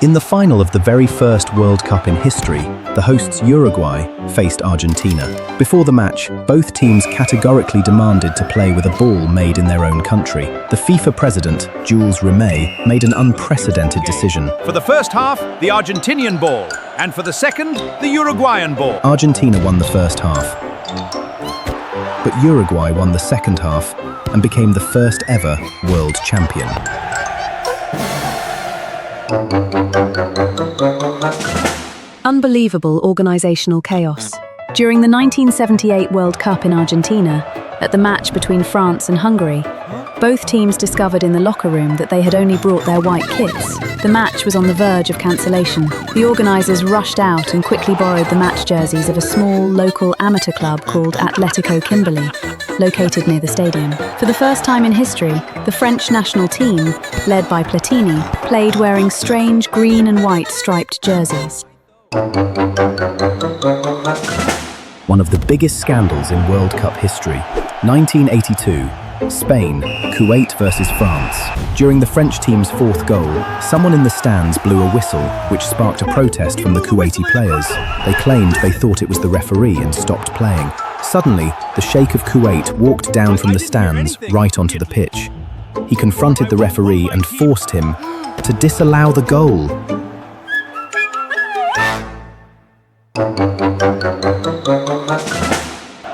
In the final of the very first World Cup in history, the hosts Uruguay faced Argentina. Before the match, both teams categorically demanded to play with a ball made in their own country. The FIFA president, Jules Rimet, made an unprecedented decision. For the first half, the Argentinian ball, and for the second, the Uruguayan ball. Argentina won the first half, but Uruguay won the second half and became the first ever world champion. Unbelievable organisational chaos. During the 1978 World Cup in Argentina, at the match between France and Hungary, both teams discovered in the locker room that they had only brought their white kits. The match was on the verge of cancellation. The organisers rushed out and quickly borrowed the match jerseys of a small, local amateur club called Atletico Kimberly, located near the stadium. For the first time in history, the French national team, led by Platini, played wearing strange green and white striped jerseys. One of the biggest scandals in World Cup history. 1982, Spain, Kuwait versus France. During the French team's fourth goal, someone in the stands blew a whistle, which sparked a protest from the Kuwaiti players. They claimed they thought it was the referee and stopped playing. Suddenly, the Sheikh of Kuwait walked down from the stands right onto the pitch. He confronted the referee and forced him to disallow the goal.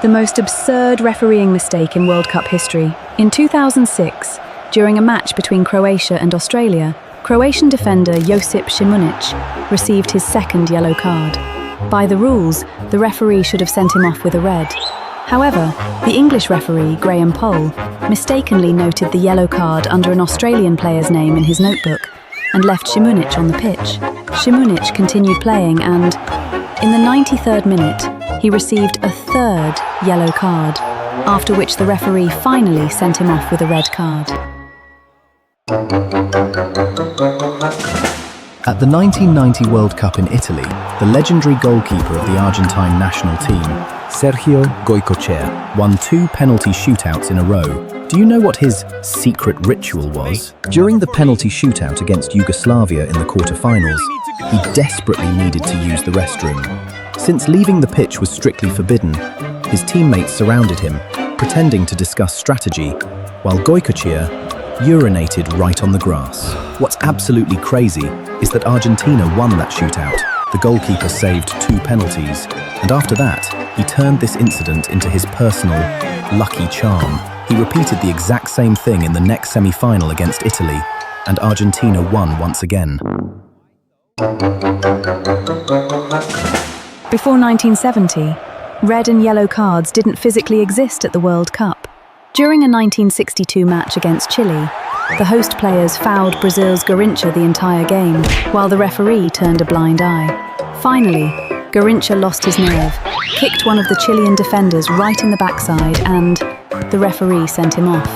The most absurd refereeing mistake in World Cup history. In 2006, during a match between Croatia and Australia, Croatian defender Josip Šimunić received his second yellow card. By the rules, the referee should have sent him off with a red. However, the English referee, Graham Poll, mistakenly noted the yellow card under an Australian player's name in his notebook and left Šimunić on the pitch. Šimunić continued playing and, in the 93rd minute, he received a third yellow card, after which the referee finally sent him off with a red card. At the 1990 World Cup in Italy, the legendary goalkeeper of the Argentine national team, Sergio Goycochea, won 2 penalty shootouts in a row. Do you know what his secret ritual was? During the penalty shootout against Yugoslavia in the quarterfinals, he desperately needed to use the restroom. Since leaving the pitch was strictly forbidden, his teammates surrounded him, pretending to discuss strategy, while Goycochea urinated right on the grass. What's absolutely crazy is that Argentina won that shootout. The goalkeeper saved 2 penalties, and after that, he turned this incident into his personal lucky charm. He repeated the exact same thing in the next semi-final against Italy, and Argentina won once again. Before 1970, red and yellow cards didn't physically exist at the World Cup. During a 1962 match against Chile, the host players fouled Brazil's Garrincha the entire game, while the referee turned a blind eye. Finally, Garrincha lost his nerve, kicked one of the Chilean defenders right in the backside, and the referee sent him off.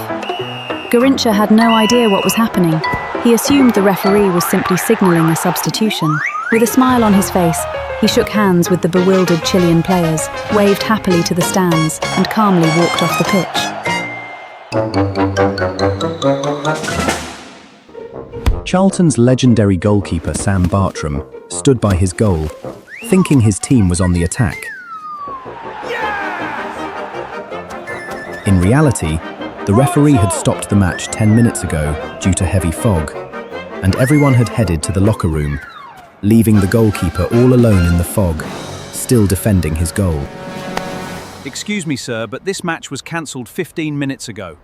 Garrincha had no idea what was happening. He assumed the referee was simply signalling a substitution. With a smile on his face, he shook hands with the bewildered Chilean players, waved happily to the stands, and calmly walked off the pitch. Charlton's legendary goalkeeper Sam Bartram stood by his goal, thinking his team was on the attack. In reality, the referee had stopped the match 10 minutes ago due to heavy fog, and everyone had headed to the locker room, leaving the goalkeeper all alone in the fog, still defending his goal. Excuse me, sir, but this match was cancelled 15 minutes ago.